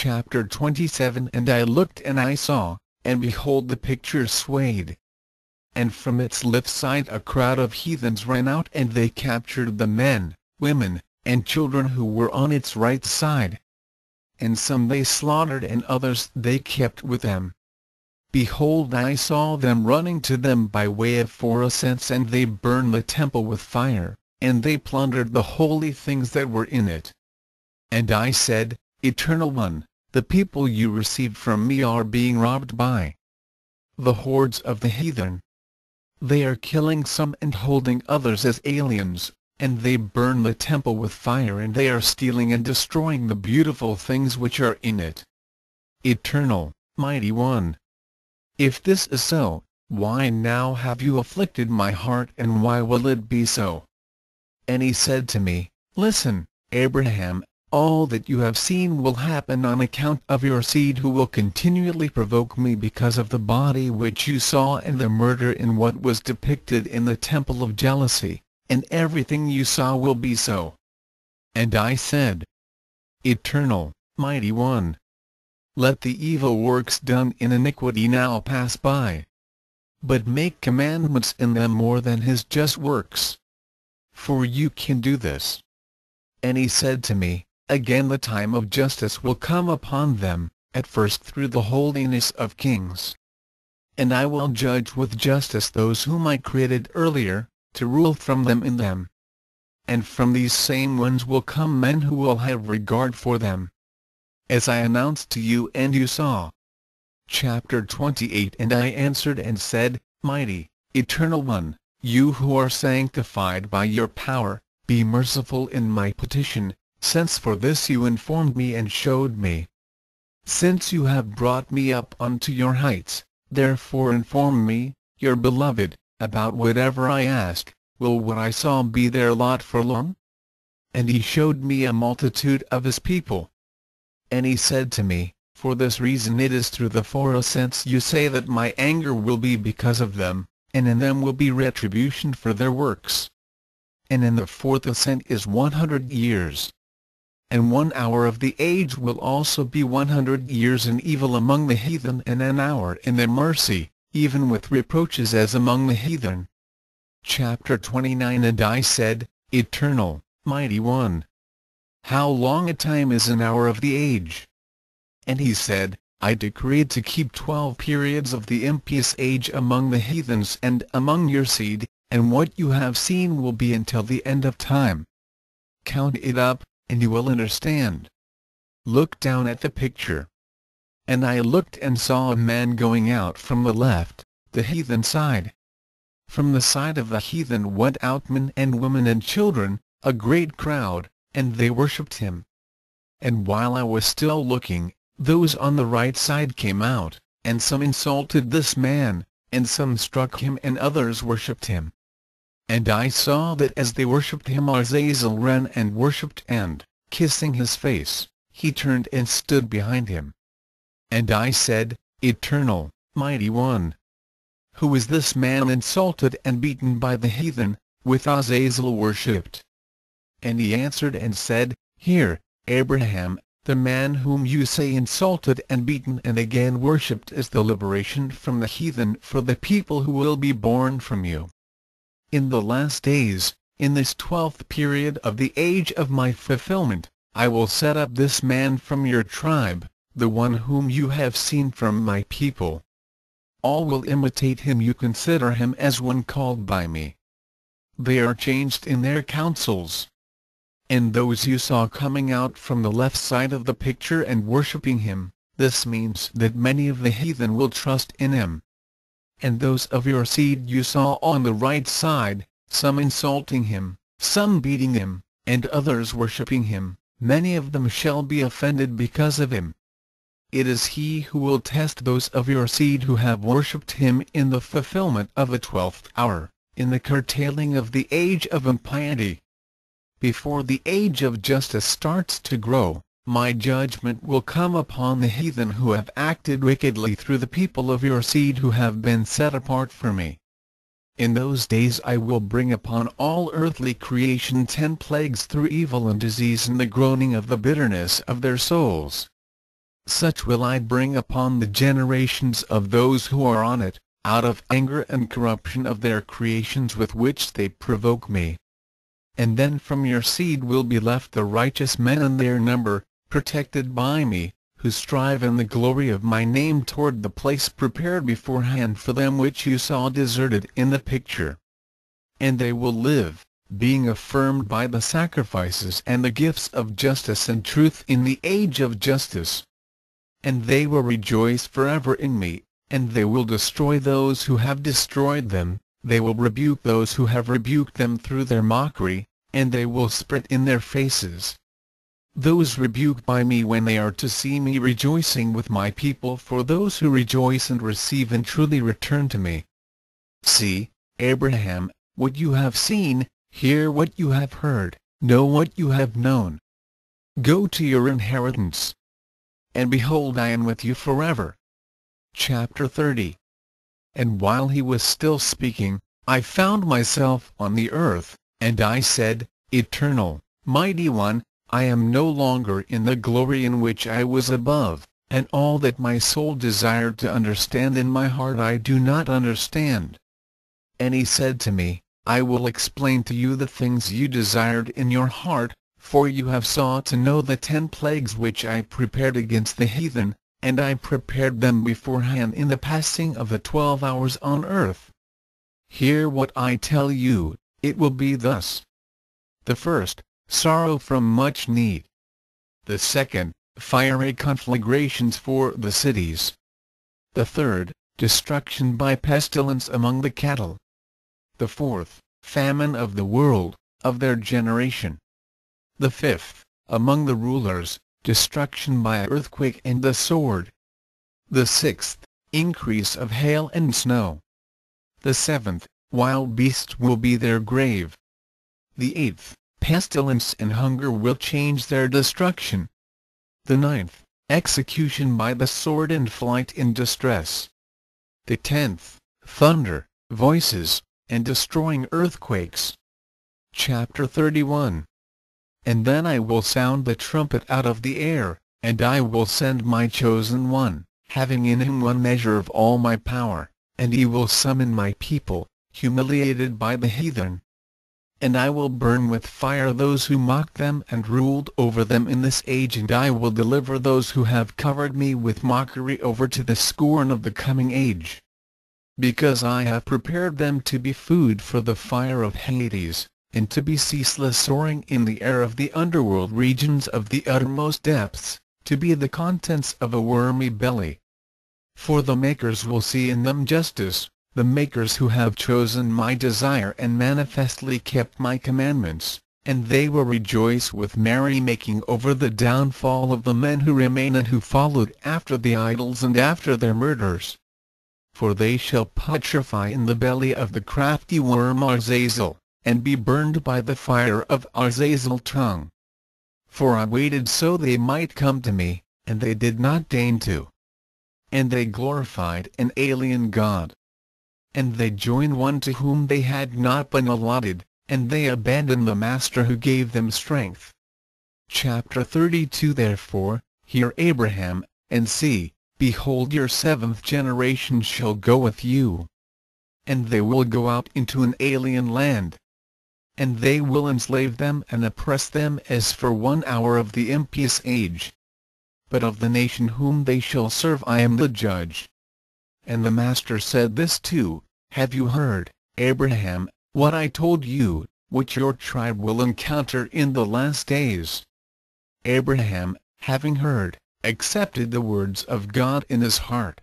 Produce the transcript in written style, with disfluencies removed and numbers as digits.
Chapter 27 And I looked and I saw, and behold the picture swayed. And from its left side a crowd of heathens ran out and they captured the men, women, and children who were on its right side. And some they slaughtered and others they kept with them. Behold, I saw them running to them by way of 4 ascents, and they burned the temple with fire, and they plundered the holy things that were in it. And I said, Eternal One, the people you received from me are being robbed by the hordes of the heathen. They are killing some and holding others as aliens, and they burn the temple with fire, and they are stealing and destroying the beautiful things which are in it. Eternal, Mighty One, if this is so, why now have you afflicted my heart, and why will it be so? And he said to me, Listen, Abraham, all that you have seen will happen on account of your seed, who will continually provoke me because of the body which you saw and the murder in what was depicted in the temple of jealousy, and everything you saw will be so. And I said, Eternal, Mighty One, let the evil works done in iniquity now pass by, but make commandments in them more than his just works. For you can do this. And he said to me, Again the time of justice will come upon them, at first through the holiness of kings. And I will judge with justice those whom I created earlier, to rule from them in them. And from these same ones will come men who will have regard for them, as I announced to you and you saw. Chapter 28 And I answered and said, Mighty, Eternal One, you who are sanctified by your power, be merciful in my petition, since for this you informed me and showed me. Since you have brought me up unto your heights, therefore inform me, your beloved, about whatever I ask. Will what I saw be their lot for long? And he showed me a multitude of his people. And he said to me, For this reason it is through the 4 ascents you say that my anger will be because of them, and in them will be retribution for their works. And in the 4th ascent is 100 years. And 1 hour of the age will also be 100 years in evil among the heathen, and an hour in their mercy, even with reproaches as among the heathen. Chapter 29 And I said, Eternal, Mighty One, how long a time is an hour of the age? And he said, I decreed to keep 12 periods of the impious age among the heathens and among your seed, and what you have seen will be until the end of time. Count it up, and you will understand. Look down at the picture. And I looked and saw a man going out from the left, the heathen side. From the side of the heathen went out men and women and children, a great crowd, and they worshipped him. And while I was still looking, those on the right side came out, and some insulted this man, and some struck him, and others worshipped him. And I saw that as they worshipped him, Azazel ran and worshipped, and, kissing his face, he turned and stood behind him. And I said, Eternal, Mighty One, who is this man insulted and beaten by the heathen, with Azazel worshipped? And he answered and said, Here, Abraham, the man whom you say insulted and beaten and again worshipped is the liberation from the heathen for the people who will be born from you. In the last days, in this 12th period of the age of my fulfillment, I will set up this man from your tribe, the one whom you have seen from my people. All will imitate him. You consider him as one called by me. They are changed in their counsels. And those you saw coming out from the left side of the picture and worshipping him, this means that many of the heathen will trust in him. And those of your seed you saw on the right side, some insulting him, some beating him, and others worshipping him, many of them shall be offended because of him. It is he who will test those of your seed who have worshipped him in the fulfillment of the 12th hour, in the curtailing of the age of impiety. Before the age of justice starts to grow, my judgment will come upon the heathen who have acted wickedly through the people of your seed who have been set apart for me. In those days I will bring upon all earthly creation 10 plagues through evil and disease and the groaning of the bitterness of their souls. such will I bring upon the generations of those who are on it, out of anger and corruption of their creations with which they provoke me. And then from your seed will be left the righteous men in their number, protected by me, who strive in the glory of my name toward the place prepared beforehand for them which you saw deserted in the picture. And they will live, being affirmed by the sacrifices and the gifts of justice and truth in the age of justice. And they will rejoice forever in me, and they will destroy those who have destroyed them, they will rebuke those who have rebuked them through their mockery, and they will spit in their faces. Those rebuked by me when they are to see me rejoicing with my people, for those who rejoice and receive and truly return to me. See, Abraham, what you have seen, hear what you have heard, know what you have known. Go to your inheritance. And behold, I am with you forever. Chapter 30. And while he was still speaking, I found myself on the earth, and I said, Eternal, Mighty One, I am no longer in the glory in which I was above, and all that my soul desired to understand in my heart I do not understand. And he said to me, I will explain to you the things you desired in your heart, for you have sought to know the 10 plagues which I prepared against the heathen, and I prepared them beforehand in the passing of the 12 hours on earth. Hear what I tell you, it will be thus. The first, sorrow from much need. The second, fiery conflagrations for the cities. The third, destruction by pestilence among the cattle. The fourth, famine of the world, of their generation. The fifth, among the rulers, destruction by earthquake and the sword. The sixth, increase of hail and snow. The seventh, wild beasts will be their grave. The eighth, pestilence and hunger will change their destruction. The ninth, execution by the sword and flight in distress. The 10th, thunder, voices, and destroying earthquakes. Chapter 31. And then I will sound the trumpet out of the air, and I will send my chosen one, having in him one measure of all my power, and he will summon my people, humiliated by the heathen. And I will burn with fire those who mocked them and ruled over them in this age, and I will deliver those who have covered me with mockery over to the scorn of the coming age. Because I have prepared them to be food for the fire of Hades, and to be ceaseless soaring in the air of the underworld regions of the uttermost depths, to be the contents of a wormy belly. For the makers will see in them justice, the makers who have chosen my desire and manifestly kept my commandments, and they will rejoice with merry-making over the downfall of the men who remain and who followed after the idols and after their murders. For they shall putrefy in the belly of the crafty worm Azazel, and be burned by the fire of Azazel's tongue. For I waited so they might come to me, and they did not deign to. And they glorified an alien god. And they joined one to whom they had not been allotted, and they abandoned the Master who gave them strength. Chapter 32. Therefore, hear Abraham, and see, behold, your 7th generation shall go with you. And they will go out into an alien land. And they will enslave them and oppress them as for 1 hour of the impious age. But of the nation whom they shall serve I am the judge. And the Master said this too, Have you heard, Abraham, what I told you, which your tribe will encounter in the last days? Abraham, having heard, accepted the words of God in his heart,